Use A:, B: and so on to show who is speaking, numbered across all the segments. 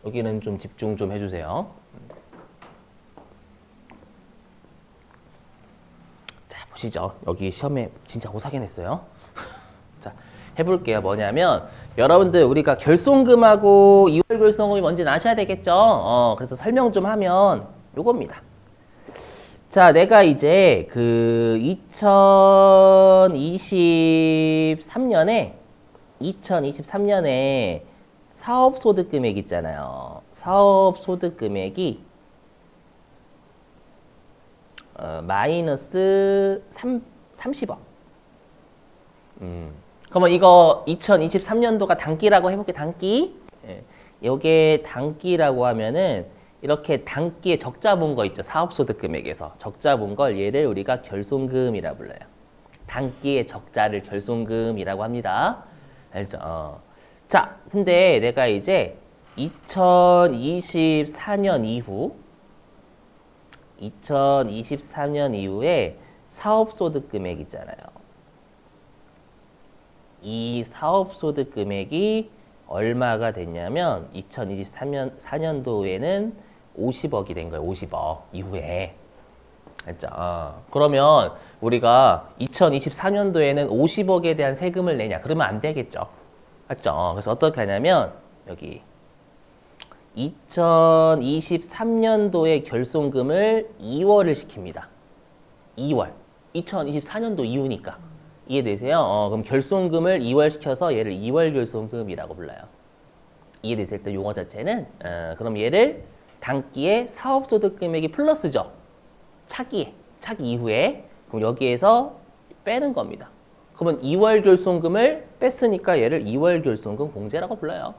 A: 여기는 좀 집중 좀 해주세요. 자, 보시죠. 여기 시험에 진짜 오사게 냈어요. 자, 해볼게요. 뭐냐면 여러분들 우리가 결손금하고 이월 결손금이 뭔지 아셔야 되겠죠? 그래서 설명 좀 하면 요겁니다. 자, 내가 이제 그 2023년에 사업소득금액 있잖아요. 사업소득금액이 마이너스 30억. 그러면 이거 2023년도가 단기라고 해볼게. 단기. 예. 요게 단기라고 하면은 이렇게 단기에 적자 본 거 있죠. 사업소득금액에서 적자 본 걸 얘를 우리가 결손금이라 불러요. 단기의 적자를 결손금이라고 합니다. 알죠? 자, 근데 내가 이제 2024년 이후에 사업소득 금액 있잖아요. 이 사업소득 금액이 얼마가 됐냐면 2023년 50억이 된 거예요. 50억 이후에. 알죠? 그러면 우리가 2024년도에는 50억에 대한 세금을 내냐? 그러면 안 되겠죠. 맞죠? 그래서 어떻게 하냐면 여기 2023년도의 결손금을 2월을 시킵니다. 2월. 2024년도 이후니까. 이해되세요? 그럼 결손금을 2월 시켜서 얘를 2월 결손금이라고 불러요. 이해되세요? 일단 용어 자체는. 그럼 얘를 단기에 사업소득 금액이 플러스죠. 차기 이후에. 그럼 여기에서 빼는 겁니다. 그러면 2월 결손금을 뺐으니까 얘를 2월 결손금 공제라고 불러요.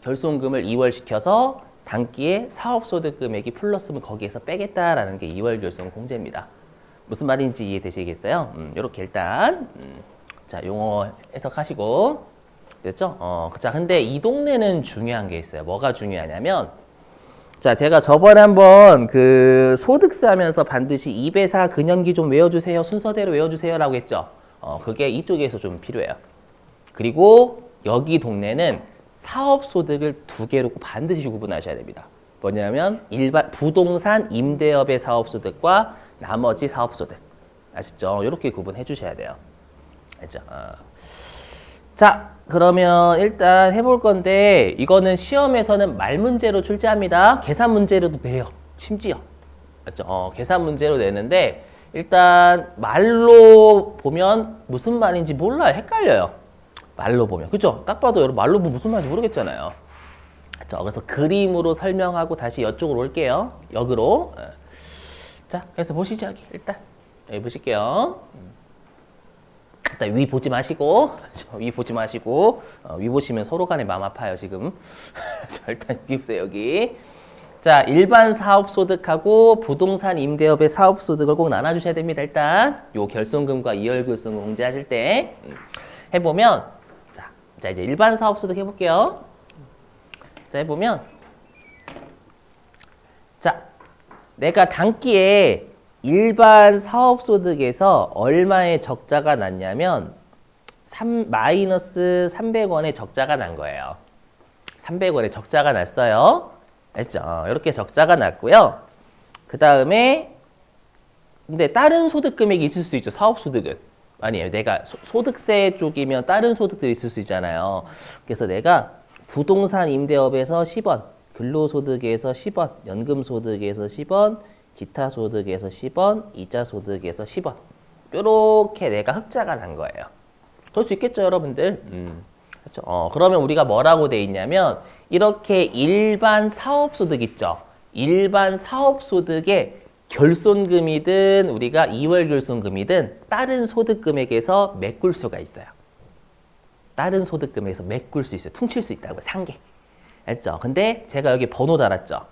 A: 결손금을 2월 시켜서 단기에 사업소득 금액이 플러스면 거기에서 빼겠다라는 게 2월 결손 공제입니다. 무슨 말인지 이해되시겠어요? 이렇게 일단 자 용어 해석하시고 됐죠? 자 근데 이 동네는 중요한 게 있어요. 뭐가 중요하냐면 자 제가 저번에 한번 그 소득세 하면서 반드시 2배사 근연기 좀 외워주세요. 순서대로 외워주세요라고 했죠. 그게 이쪽에서 좀 필요해요. 그리고 여기 동네는 사업소득을 두 개로 반드시 구분하셔야 됩니다. 뭐냐면 일반 부동산 임대업의 사업소득과 나머지 사업소득. 아시죠? 이렇게 구분해 주셔야 돼요. 알죠? 자, 그러면 일단 해볼 건데 이거는 시험에서는 말 문제로 출제합니다. 계산 문제로도 내요. 심지어. 맞죠? 계산 문제로 내는데 일단 말로 보면 무슨 말인지 몰라요. 헷갈려요. 말로 보면. 그죠? 딱 봐도 여러분 말로 보면 무슨 말인지 모르겠잖아요. 그렇죠? 그래서 그림으로 설명하고 다시 이쪽으로 올게요. 역으로. 자, 그래서 보시죠. 여기 일단. 여기 보실게요. 일단 위 보지 마시고. 위 보지 마시고. 위 보시면 서로 간에 마음 아파요, 지금. 자, 일단 여기 보세요, 여기. 자, 일반 사업소득하고 부동산 임대업의 사업소득을 꼭 나눠주셔야 됩니다, 일단. 요 결손금과 이월 결손금 공제하실 때. 해보면, 자, 이제 일반 사업소득 해볼게요. 자, 해보면, 자, 내가 단기에 일반 사업소득에서 얼마의 적자가 났냐면, 마이너스 300원의 적자가 난 거예요. 300원의 적자가 났어요. 알죠? 이렇게 적자가 났고요. 그 다음에, 근데 다른 소득 금액이 있을 수 있죠, 사업소득은. 아니에요. 내가 소득세 쪽이면 다른 소득들이 있을 수 있잖아요. 그래서 내가 부동산 임대업에서 10원, 근로소득에서 10원, 연금소득에서 10원, 기타소득에서 10원, 이자소득에서 10원. 요렇게 내가 흑자가 난 거예요. 그럴 수 있겠죠, 여러분들? 그렇죠? 그러면 우리가 뭐라고 돼 있냐면 이렇게 일반 사업소득 있죠? 일반 사업소득에 결손금이든 우리가 2월 결손금이든 다른 소득금액에서 메꿀 수가 있어요. 다른 소득금액에서 메꿀 수 있어요. 퉁칠 수 있다고요. 상계. 알죠? 근데 제가 여기 번호 달았죠?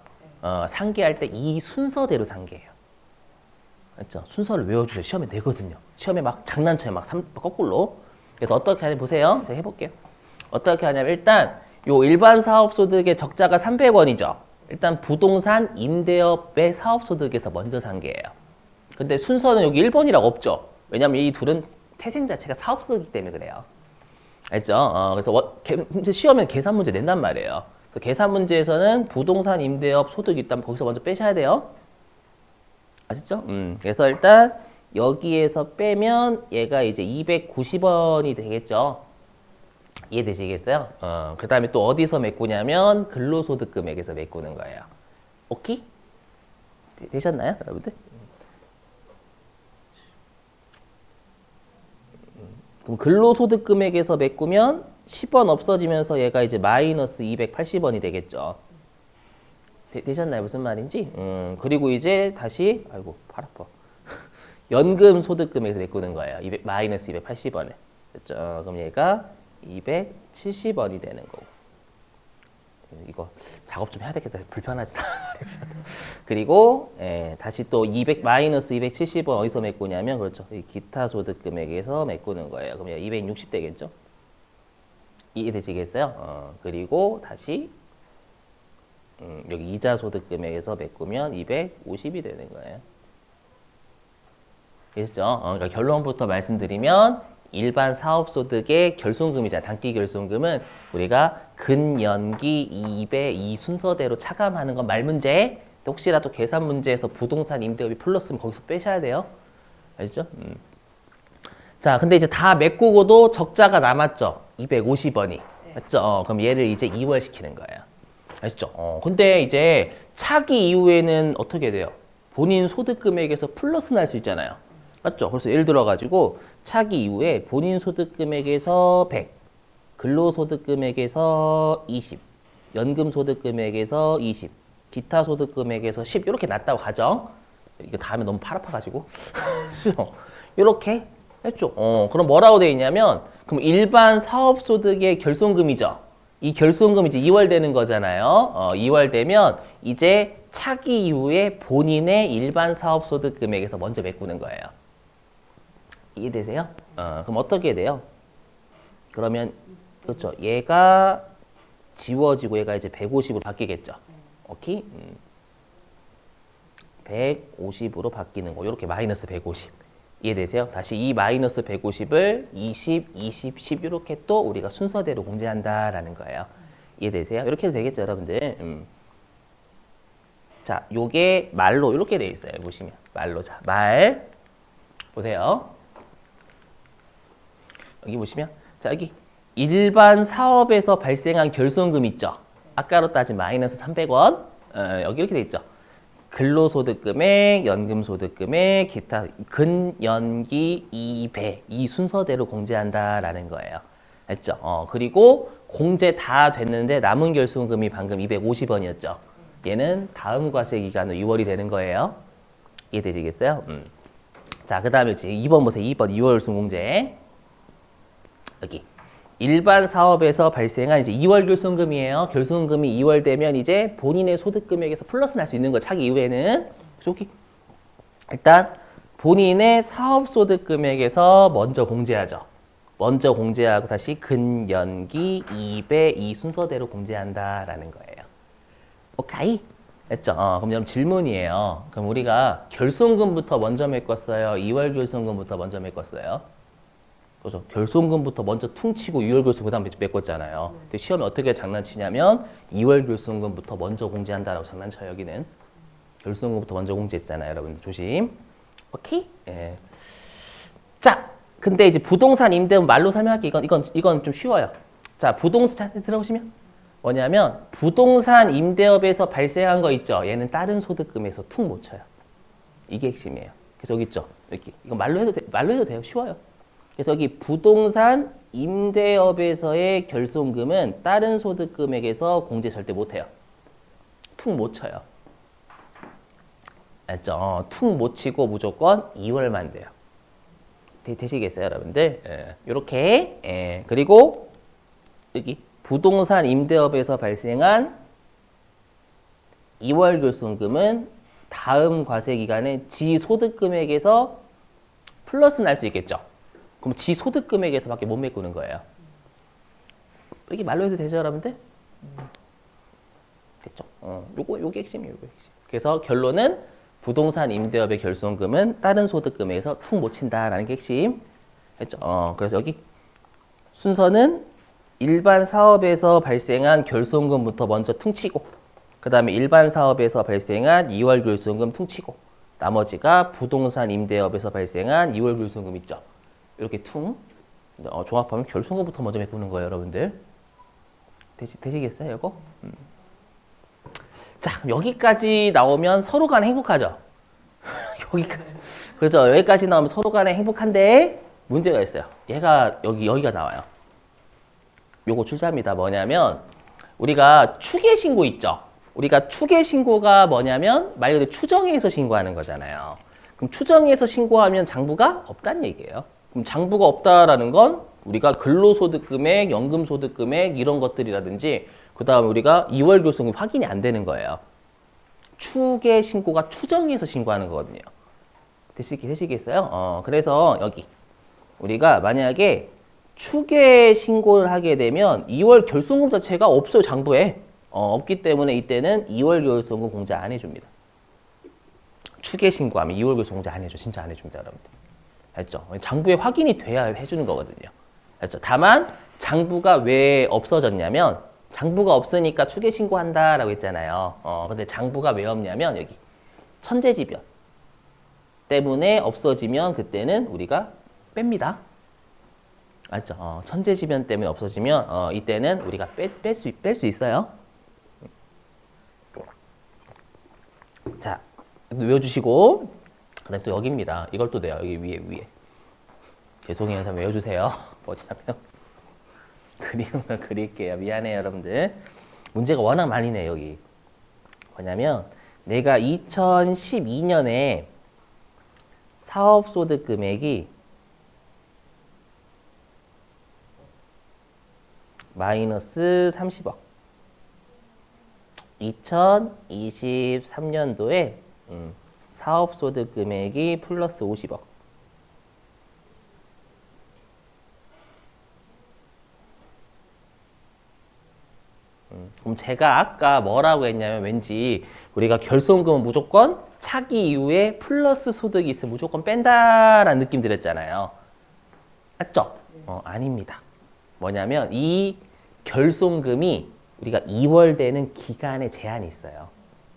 A: 상계할 때 이 순서대로 상계해요. 알죠? 순서를 외워주세요. 시험에 내거든요. 시험에 막 장난쳐요. 막 거꾸로. 그래서 어떻게 하냐면 보세요. 제가 해볼게요. 어떻게 하냐면 일단 요 일반 사업소득의 적자가 300원이죠. 일단 부동산 임대업의 사업소득에서 먼저 상계해요. 근데 순서는 여기 1번이라고 없죠. 왜냐면 이 둘은 태생 자체가 사업소득이기 때문에 그래요. 알죠? 그래서 시험에 계산 문제 낸단 말이에요. 그래서 계산 문제에서는 부동산 임대업 소득이 있다면 거기서 먼저 빼셔야 돼요. 아시죠? 그래서 일단 여기에서 빼면 얘가 이제 290원이 되겠죠. 이해되시겠어요? 그 다음에 또 어디서 메꾸냐면 근로소득 금액에서 메꾸는 거예요. 오케이? 되셨나요, 여러분들? 그럼 근로소득 금액에서 메꾸면 10원 없어지면서 얘가 이제 마이너스 280원이 되겠죠. 되셨나요? 무슨 말인지? 그리고 이제 다시, 아이고, 팔 아파. 연금 소득금액에서 메꾸는 거예요. 마이너스 280원을. 됐죠? 그럼 얘가 270원이 되는 거고. 이거 작업 좀 해야 되겠다. 불편하지. 그리고 다시 또 마이너스 270원 어디서 메꾸냐면 그렇죠. 기타 소득 금액에서 메꾸는 거예요. 그럼 260 되겠죠? 이해되시겠어요? 그리고 다시 여기 이자 소득 금액에서 메꾸면 250이 되는 거예요. 되셨죠? 그러니까 결론부터 말씀드리면 일반 사업소득의 결손금이자 단기 결손금은 우리가 근연기 2배 2 순서대로 차감하는 건 말 문제. 혹시라도 계산 문제에서 부동산 임대업이 플러스면 거기서 빼셔야 돼요. 알죠? 자, 근데 이제 다 메꾸고도 적자가 남았죠. 250원이. 맞죠? 그럼 얘를 이제 2월 시키는 거예요. 아시죠? 근데 이제 차기 이후에는 어떻게 돼요? 본인 소득 금액에서 플러스 날 수 있잖아요. 맞죠? 그래서 예를 들어 가지고 차기 이후에 본인 소득 금액에서 100, 근로소득 금액에서 20, 연금 소득 금액에서 20, 기타 소득 금액에서 10 이렇게 났다고 가정. 이거 다음에 너무 팔 아파가지고 이렇게 했죠. 그럼 뭐라고 돼 있냐면 그럼 일반 사업소득의 결손금이죠. 이 결손금이 이제 2월 되는 거잖아요. 2월 되면 이제 차기 이후에 본인의 일반 사업소득 금액에서 먼저 메꾸는 거예요. 이해되세요? 그럼 어떻게 돼요? 그러면 그렇죠. 얘가 지워지고 얘가 이제 150으로 바뀌겠죠. 오케이? 150으로 바뀌는 거. 이렇게 마이너스 150. 이해되세요? 다시 이 마이너스 150을 20, 20, 10 이렇게 또 우리가 순서대로 공제한다라는 거예요. 이해되세요? 이렇게 해도 되겠죠, 여러분들? 자, 요게 말로 이렇게 돼 있어요. 보시면 말로. 자, 말 보세요. 여기 보시면 자, 여기 일반 사업에서 발생한 결손금 있죠. 아까로 따진 마이너스 300원. 여기 이렇게 돼 있죠. 근로소득금액, 연금소득금액, 기타 근연기 2배 이 순서대로 공제한다라는 거예요. 됐죠? 그리고 공제 다 됐는데 남은 결손금이 방금 250원이었죠. 얘는 다음 과세 기간으로 6월이 되는 거예요. 이해되시겠어요? 자, 그 다음에 2번 보세요. 2번 2월 결손공제. 여기 일반 사업에서 발생한 이제 2월 결손금이에요. 결손금이 2월 되면 이제 본인의 소득 금액에서 플러스 날 수 있는 거 차기 이후에는 여기 일단 본인의 사업 소득 금액에서 먼저 공제하죠. 먼저 공제하고 다시 근연기 2배 이 순서대로 공제한다라는 거예요. 오케이? 됐죠? 그럼 여러분 질문이에요. 그럼 우리가 결손금부터 먼저 메꿨어요? 2월 결손금부터 먼저 메꿨어요? 그렇죠. 결손금부터 먼저 퉁치고 2월 결손금 그 다음에 메꿨잖아요. 근데 시험에 어떻게 장난치냐면 2월 결손금부터 먼저 공제한다라고 장난쳐요. 여기는 결손금부터 먼저 공제했잖아요. 여러분들 조심. 오케이? 예. 자, 근데 이제 부동산 임대는 말로 설명할게. 이건 좀 쉬워요. 자, 부동산 들어보시면 뭐냐면 부동산 임대업에서 발생한 거 있죠. 얘는 다른 소득금에서 툭 못 쳐요. 이게 핵심이에요. 그래서 여기 있죠. 여기 이거 말로 해도 돼요. 쉬워요. 그래서 여기 부동산 임대업에서의 결손금은 다른 소득금액에서 공제 절대 못해요. 툭 못 쳐요. 알죠? 툭 못 치고 무조건 2월만 돼요. 되시겠어요, 여러분들? 예. 요렇게. 예. 그리고 여기 부동산 임대업에서 발생한 2월 결손금은 다음 과세 기간에 지 소득금액에서 플러스 날 수 있겠죠. 그럼 지 소득금액에서밖에 못 메꾸는 거예요. 여기 말로 해도 되죠, 여러분들? 됐죠? 요게 핵심이에요, 요게 핵심. 그래서 결론은 부동산 임대업의 결손금은 다른 소득금액에서 툭 못 친다라는 게 핵심. 했죠? 그래서 여기 순서는 일반 사업에서 발생한 결손금부터 먼저 퉁치고, 그 다음에 일반 사업에서 발생한 2월 결손금 퉁치고, 나머지가 부동산 임대업에서 발생한 2월 결손금 있죠. 이렇게 종합하면 결손금부터 먼저 메꾸는 거예요, 여러분들. 되시겠어요, 이거? 자, 여기까지 나오면 서로 간에 행복하죠? 여기까지. 그렇죠. 여기까지 나오면 서로 간에 행복한데, 문제가 있어요. 여기가 나와요. 요거 출제합니다. 뭐냐면, 우리가 추계신고 있죠? 우리가 추계신고가 뭐냐면, 말 그대로 추정해서 신고하는 거잖아요. 그럼 추정해서 신고하면 장부가 없다는 얘기예요. 그럼 장부가 없다라는 건, 우리가 근로소득금액, 연금소득금액, 이런 것들이라든지, 그 다음에 우리가 2월 결손금 확인이 안 되는 거예요. 추계신고가 추정해서 신고하는 거거든요. 되시겠어요? 그래서 여기. 우리가 만약에 추계 신고를 하게 되면 2월 결손금 자체가 없어요, 장부에. 없기 때문에 이때는 2월 결손금 공제 안 해줍니다. 추계 신고하면 2월 결손금 공제 안 해줘. 진짜 안 해줍니다, 여러분들. 알죠? 장부에 확인이 돼야 해주는 거거든요. 알죠? 다만 장부가 왜 없어졌냐면 장부가 없으니까 추계 신고한다라고 했잖아요. 근데 장부가 왜 없냐면 여기 천재지변 때문에 없어지면 그때는 우리가 뺍니다. 맞죠? 천재지변 때문에 없어지면 이때는 우리가 뺄 수 있어요. 자, 외워주시고 그다음에 또 여기입니다. 이걸 또 내요. 여기 위에. 죄송해요. 좀 외워주세요. 뭐냐면 그림을 그릴게요. 미안해요, 여러분들. 문제가 워낙 많이 내 여기. 뭐냐면 내가 2012년에 사업소득 금액이 마이너스 30억. 2023년도에 사업소득 금액이 플러스 50억. 그럼 제가 아까 뭐라고 했냐면 왠지 우리가 결손금은 무조건 차기 이후에 플러스 소득이 있으면 무조건 뺀다라는 느낌 드렸잖아요. 맞죠? 아닙니다. 뭐냐면 이 결손금이 우리가 2월 되는 기간에 제한이 있어요.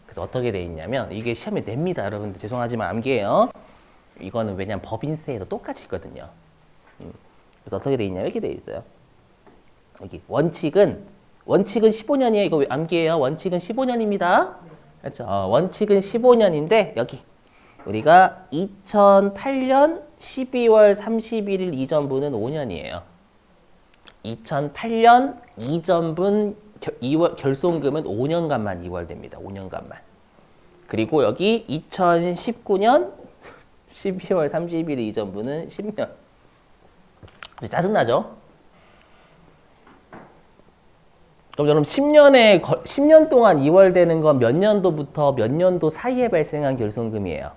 A: 그래서 어떻게 돼 있냐면 이게 시험에 냅니다. 여러분들 죄송하지만 암기해요. 이거는 왜냐면 법인세에도 똑같이 있거든요. 그래서 어떻게 돼 있냐면 이렇게 돼 있어요. 여기 원칙은 15년이에요. 이거 암기해요. 원칙은 15년입니다. 그렇죠? 원칙은 15년인데 여기 우리가 2008년 12월 31일 이전분은 5년이에요. 2008년 이전분 결손금은 5년간만 2월됩니다. 5년간만. 그리고 여기 2019년 12월 30일 이전분은 10년. 짜증나죠? 그럼 여러분 10년 동안 2월 되는 건 몇 년도부터 몇 년도 사이에 발생한 결손금이에요?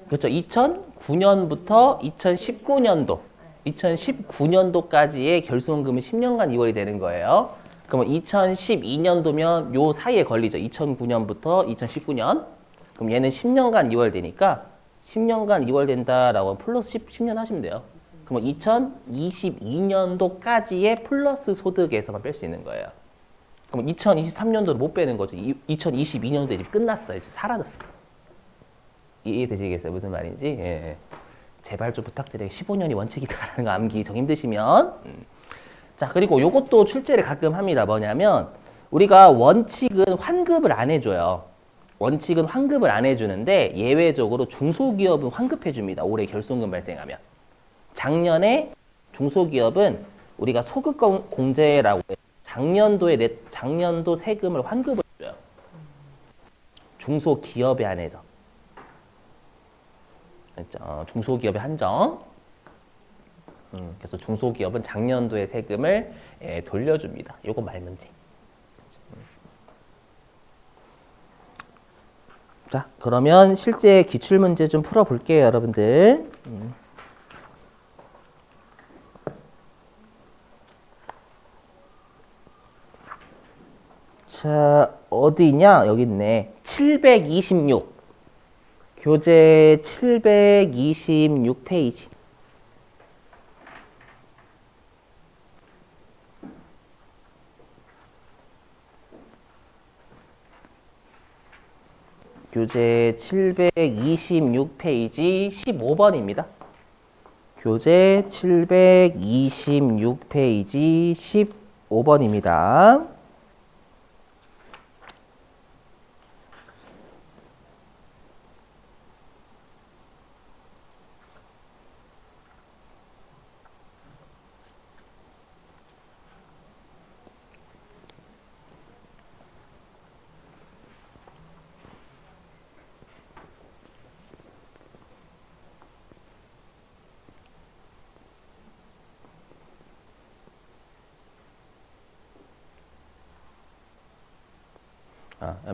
A: 그렇죠. 2009년부터 2019년도. 2019년도까지의 결손금은 10년간 2월이 되는 거예요. 그러면 2012년도면 요 사이에 걸리죠. 2009년부터 2019년. 그럼 얘는 10년간 2월 되니까 10년간 2월 된다라고 하면 플러스 10년 하시면 돼요. 그럼 2022년도까지의 플러스 소득에서만 뺄 수 있는 거예요. 그럼 2023년도를 못 빼는 거죠. 2022년도 이제 끝났어요. 이제 사라졌어요. 이해되시겠어요? 무슨 말인지? 예. 제발 좀 부탁드려요. 15년이 원칙이다라는 거 암기 정 힘드시면. 자, 그리고 요것도 출제를 가끔 합니다. 뭐냐면 우리가 원칙은 환급을 안 해줘요. 원칙은 환급을 안 해주는데 예외적으로 중소기업은 환급해 줍니다. 올해 결손금 발생하면. 작년에 중소기업은 우리가 소득 공제라고 해요. 작년도 세금을 환급을 줘요. 중소기업에 한해서. 중소기업의 한정. 그래서 중소기업은 작년도의 세금을 돌려줍니다. 요거 말 문제. 자, 그러면 실제 기출문제 좀 풀어볼게요, 여러분들. 자, 어디 있냐? 여기 있네. 726. 교재 726페이지. 교재 726페이지 15번입니다. 교재 726페이지 15번입니다.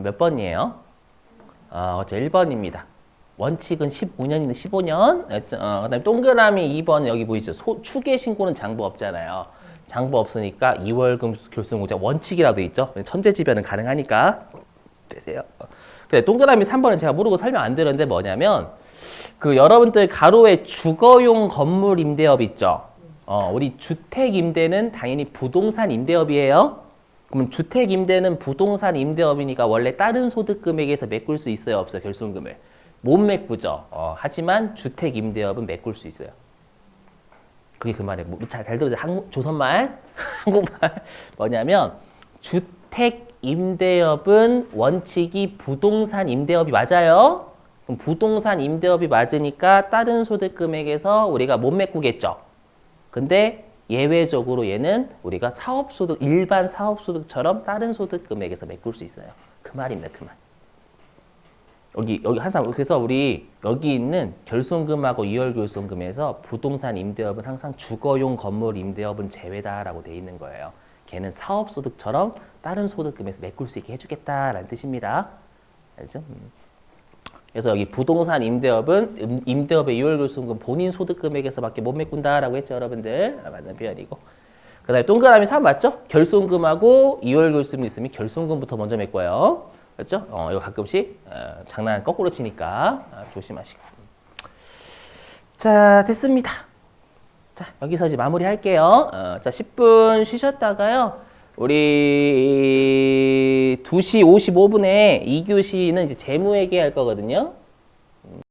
A: 몇 번이에요? 저 1번입니다. 원칙은 15년인데 15년. 그다음에 동그라미 2번 여기 보이죠? 추계 신고는 장부 없잖아요. 장부 없으니까 2월금 결손공제 원칙이라도 있죠. 천재지변은 가능하니까 되세요. 근데 동그라미 3번은 제가 모르고 설명 안 드렸는데 뭐냐면 그 여러분들 가로에 주거용 건물 임대업 있죠. 우리 주택 임대는 당연히 부동산 임대업이에요. 그러면 주택 임대는 부동산 임대업이니까 원래 다른 소득 금액에서 메꿀 수 있어요, 없어요? 결손금을 못 메꾸죠. 하지만 주택 임대업은 메꿀 수 있어요. 그게 그 말이에요. 잘 들으세요. 조선말, 한국말 뭐냐면 주택 임대업은 원칙이 부동산 임대업이 맞아요. 그럼 부동산 임대업이 맞으니까 다른 소득 금액에서 우리가 못 메꾸겠죠. 근데 예외적으로 얘는 우리가 사업소득, 일반 사업소득처럼 다른 소득 금액에서 메꿀 수 있어요. 그 말입니다. 그 말. 여기 항상 그래서 우리 여기 있는 결손금하고 이월결손금에서 부동산 임대업은 항상 주거용 건물 임대업은 제외다라고 돼 있는 거예요. 걔는 사업소득처럼 다른 소득금에서 메꿀 수 있게 해주겠다라는 뜻입니다. 알죠? 그래서 여기 부동산 임대업은 임대업의 이월결손금 본인 소득금액에서밖에 못 메꾼다라고 했죠, 여러분들. 맞는 표현이고. 그 다음에 동그라미 3 맞죠? 결손금하고 이월결손금이 있으면 결손금부터 먼저 메꿔요. 그렇죠? 이거 가끔씩 장난 거꾸로 치니까 조심하시고. 자, 됐습니다. 자, 여기서 이제 마무리 할게요. 자, 10분 쉬셨다가요. 우리 2시 55분에 2교시는 이제 재무회계 할 거거든요.